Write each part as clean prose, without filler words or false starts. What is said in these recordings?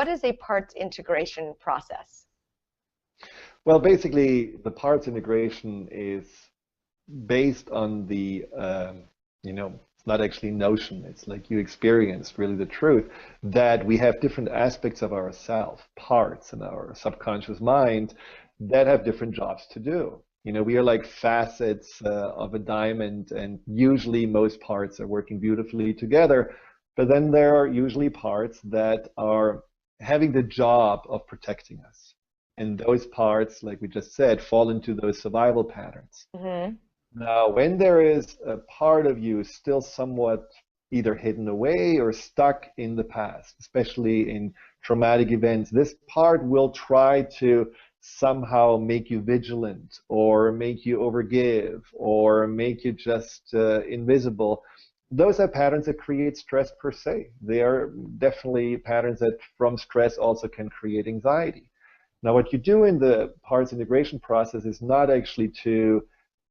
what is a parts integration process? Well, basically, the parts integration is based on the, it's not actually notion. It's like you experience really the truth that we have different aspects of ourself, parts in our subconscious mind that have different jobs to do. We are like facets of a diamond, and usually most parts are working beautifully together. But then there are usually parts that are having the job of protecting us. And those parts, like we just said, fall into those survival patterns. Mm-hmm. Now, when there is a part of you still somewhat either hidden away or stuck in the past, especially in traumatic events, this part will try to somehow make you vigilant or make you overgive or make you just invisible. Those are patterns that create stress per se. They are definitely patterns that from stress also can create anxiety. Now, what you do in the parts integration process is not actually to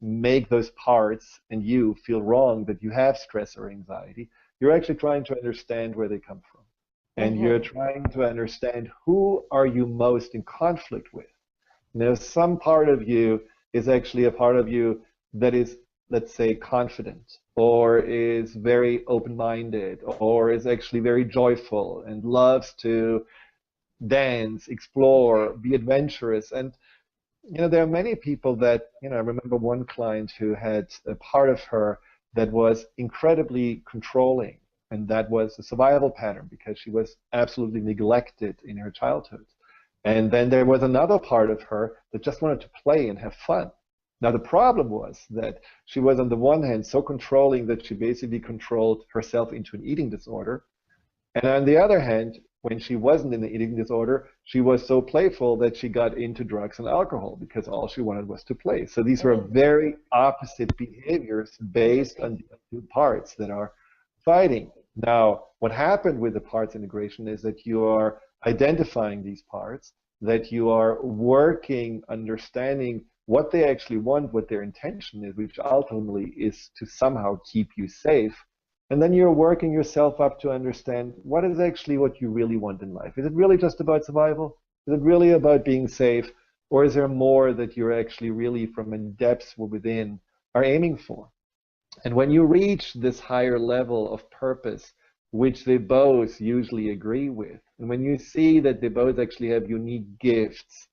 make those parts and you feel wrong that you have stress or anxiety. You're actually trying to understand where they come from. And you're trying to understand who are you most in conflict with. Some part of you is actually a part of you that is, let's say, confident, or is very open-minded, or is actually very joyful and loves to dance, explore, be adventurous. And there are many people that, I remember one client who had a part of her that was incredibly controlling, and that was a survival pattern because she was absolutely neglected in her childhood. And then there was another part of her that just wanted to play and have fun. Now, the problem was that she was, on the one hand, so controlling that she basically controlled herself into an eating disorder. And on the other hand, when she wasn't in the eating disorder, she was so playful that she got into drugs and alcohol because all she wanted was to play. So these were very opposite behaviors based on the two parts that are fighting. Now, what happened with the parts integration is that you are identifying these parts, that you are working, understanding what they actually want, what their intention is, which ultimately is to somehow keep you safe. And then you're working yourself up to understand what is actually what you really want in life. Is it really just about survival? Is it really about being safe? Or is there more that you're actually really from in depths within are aiming for? And when you reach this higher level of purpose, which they both usually agree with, and when you see that they both actually have unique gifts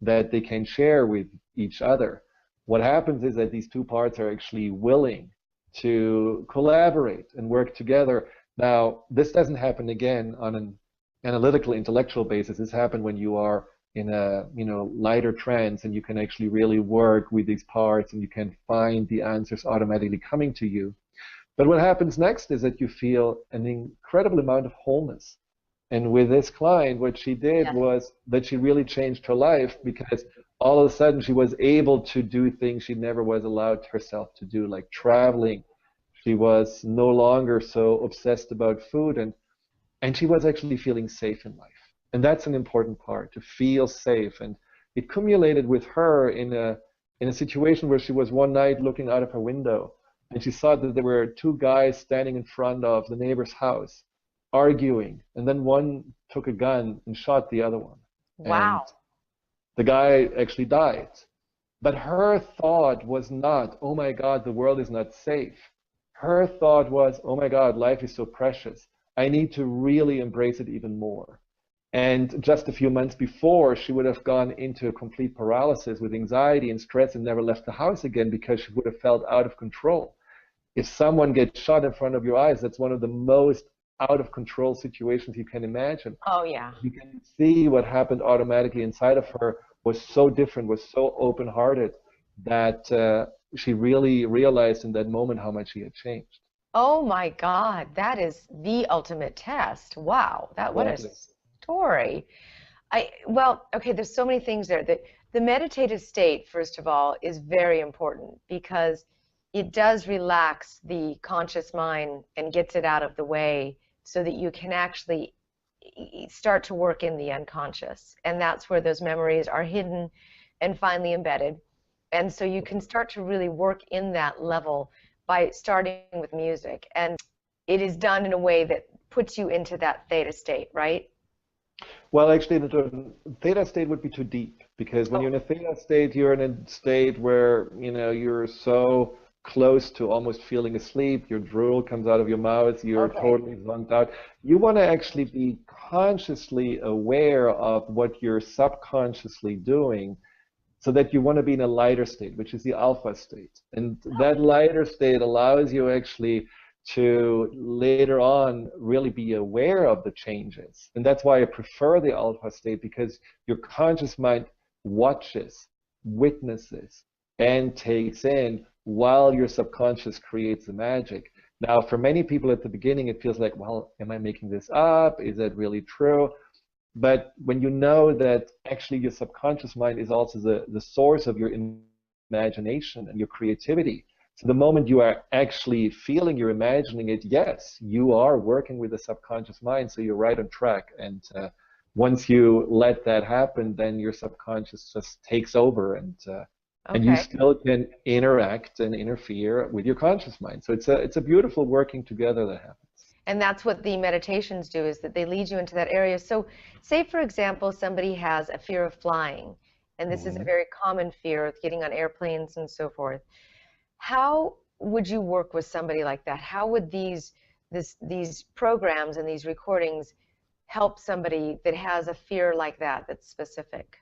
that they can share with each other, what happens is that these two parts are actually willing to collaborate and work together. Now, this doesn't happen again on an analytical, intellectual basis. This happens when you are in a lighter trance, and you can actually really work with these parts, and you can find the answers automatically coming to you. But what happens next is that you feel an incredible amount of wholeness. And with this client, what she did was that she really changed her life, because all of a sudden she was able to do things she never was allowed herself to do, like traveling. She was no longer so obsessed about food, and she was actually feeling safe in life. And that's an important part, to feel safe. And it cumulated with her in a situation where she was one night looking out of her window, and she saw that there were two guys standing in front of the neighbor's house arguing, and then one took a gun and shot the other one. Wow. And the guy actually died. But her thought was not, oh my God, the world is not safe. Her thought was, oh my God, life is so precious. I need to really embrace it even more. And just a few months before, she would have gone into a complete paralysis with anxiety and stress and never left the house again, because she would have felt out of control. If someone gets shot in front of your eyes, that's one of the most out of control situations you can imagine. Oh, yeah. You can see what happened automatically inside of her was so different, was so open-hearted, that she really realized in that moment how much she had changed. Oh my God, that is the ultimate test. Wow, what a story. Well, okay, there's so many things there. The meditative state, first of all, is very important, because it does relax the conscious mind and gets it out of the way, so that you can actually start to work in the unconscious. And that's where those memories are hidden and finally embedded. And so you can start to really work in that level by starting with music. And it is done in a way that puts you into that theta state, right? Well, actually, the theta state would be too deep because when Oh, you're in a theta state, you're in a state where, you're so close to almost feeling asleep. Your drool comes out of your mouth. You're okay. totally zonked out. You want to actually be consciously aware of what you're subconsciously doing so that you want to be in a lighter state, which is the alpha state. And that lighter state allows you actually to later on really be aware of the changes. And that's why I prefer the alpha state, because your conscious mind watches, witnesses, and takes in while your subconscious creates the magic. Now, for many people at the beginning, it feels like, well, am I making this up? Is that really true? But when you know that actually your subconscious mind is also the source of your imagination and your creativity. So the moment you are actually feeling you're imagining it, yes, you are working with the subconscious mind, so you're right on track. And once you let that happen, then your subconscious just takes over, and you Okay. still can interact and interfere with your conscious mind. So it's a beautiful working together that happens. And that's what the meditations do, is that they lead you into that area. So say, for example, somebody has a fear of flying, and this is a Mhm. very common fear of getting on airplanes and so forth. How would you work with somebody like that? How would these programs and these recordings help somebody that has a fear like that that's specific?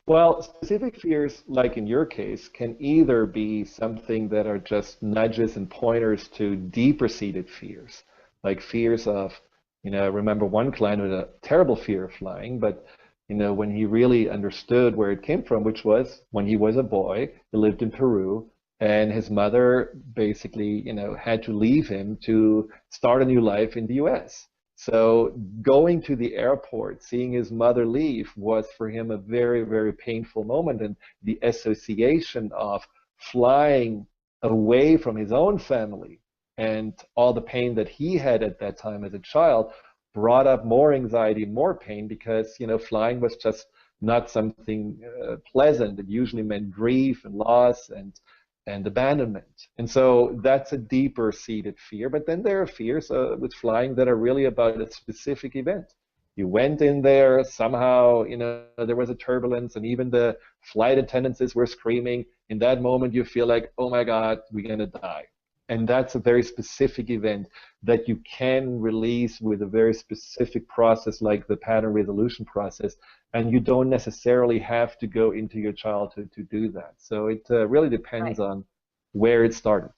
Well, specific fears, like in your case, can either be something that are just nudges and pointers to deeper seated fears, like fears of, I remember one client with a terrible fear of flying, but, when he really understood where it came from, which was when he was a boy, he lived in Peru, and his mother basically, had to leave him to start a new life in the US. So going to the airport, seeing his mother leave was for him a very, very painful moment. And the association of flying away from his own family and all the pain that he had at that time as a child brought up more anxiety, more pain, because, flying was just not something pleasant. It usually meant grief and loss and abandonment. And so that's a deeper seated fear. But then there are fears with flying that are really about a specific event. You went in there, somehow, there was a turbulence, and even the flight attendants were screaming. In that moment, you feel like, oh my God, we're going to die. And that's a very specific event that you can release with a very specific process like the pattern resolution process. And you don't necessarily have to go into your childhood to do that. So it really depends Right. on where it started.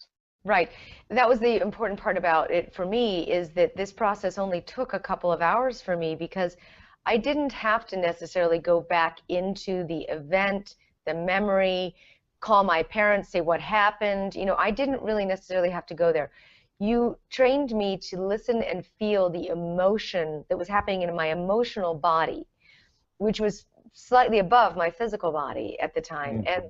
Right. That was the important part about it for me, is that this process only took a couple of hours for me because I didn't have to necessarily go back into the event, the memory, call my parents, say what happened. I didn't really necessarily have to go there. You trained me to listen and feel the emotion that was happening in my emotional body, which was slightly above my physical body at the time. And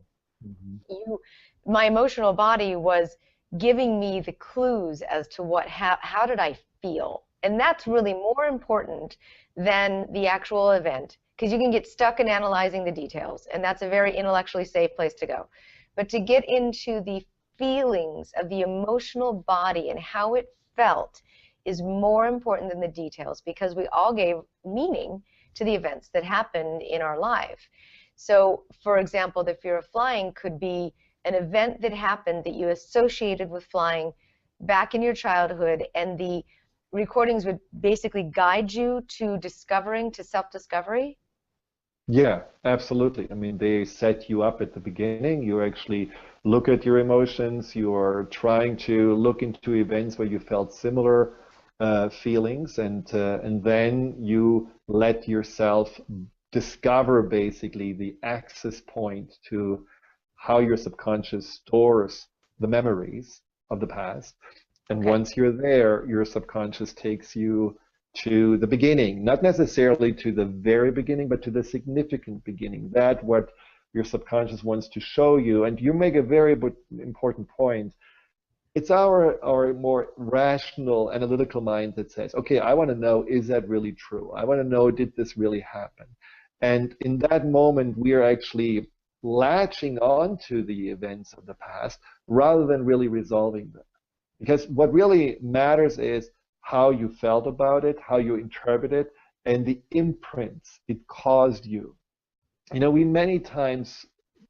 Mhm. Mhm. you my emotional body was giving me the clues as to how did I feel. And that's really more important than the actual event, because you can get stuck in analyzing the details, and that's a very intellectually safe place to go. But to get into the feelings of the emotional body and how it felt is more important than the details, because we all gave meaning to the events that happened in our life. So, for example, the fear of flying could be an event that happened that you associated with flying back in your childhood, and the recordings would basically guide you to self-discovery. Yeah, absolutely. I mean, they set you up at the beginning. You actually look at your emotions. You're trying to look into events where you felt similar feelings, and then you let yourself discover basically the access point to how your subconscious stores the memories of the past. And Okay. once you're there, your subconscious takes you to the beginning, not necessarily to the very beginning, but to the significant beginning. That what your subconscious wants to show you. And you make a very important point. It's our more rational, analytical mind that says, okay, I want to know, is that really true? I want to know, did this really happen? And in that moment, we are actually latching on to the events of the past rather than really resolving them. Because what really matters is how you felt about it, how you interpret it, and the imprints it caused you. You know, we many times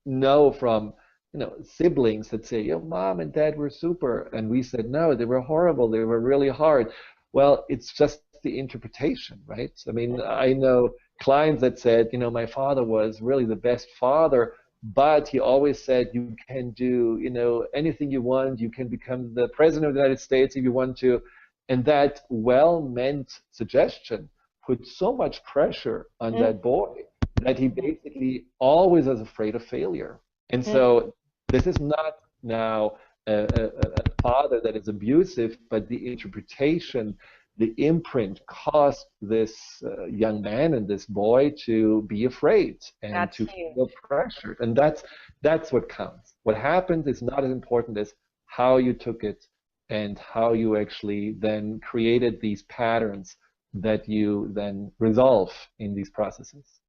know from, you know, siblings that say, "Yo, mom and dad were super," and we said, "No, they were horrible. They were really hard." Well, it's just the interpretation, right? I mean, I know clients that said, you know, my father was really the best father, but he always said, you can do, you know, anything you want. You can become the president of the United States if you want to. And that well-meant suggestion put so much pressure on that boy that he basically always was afraid of failure. And so this is not now a father that is abusive, but the interpretation, the imprint caused this young man and this boy to be afraid and That's to huge. feel pressured. And that's what counts. What happens is not as important as how you took it and how you actually then created these patterns that you then resolve in these processes.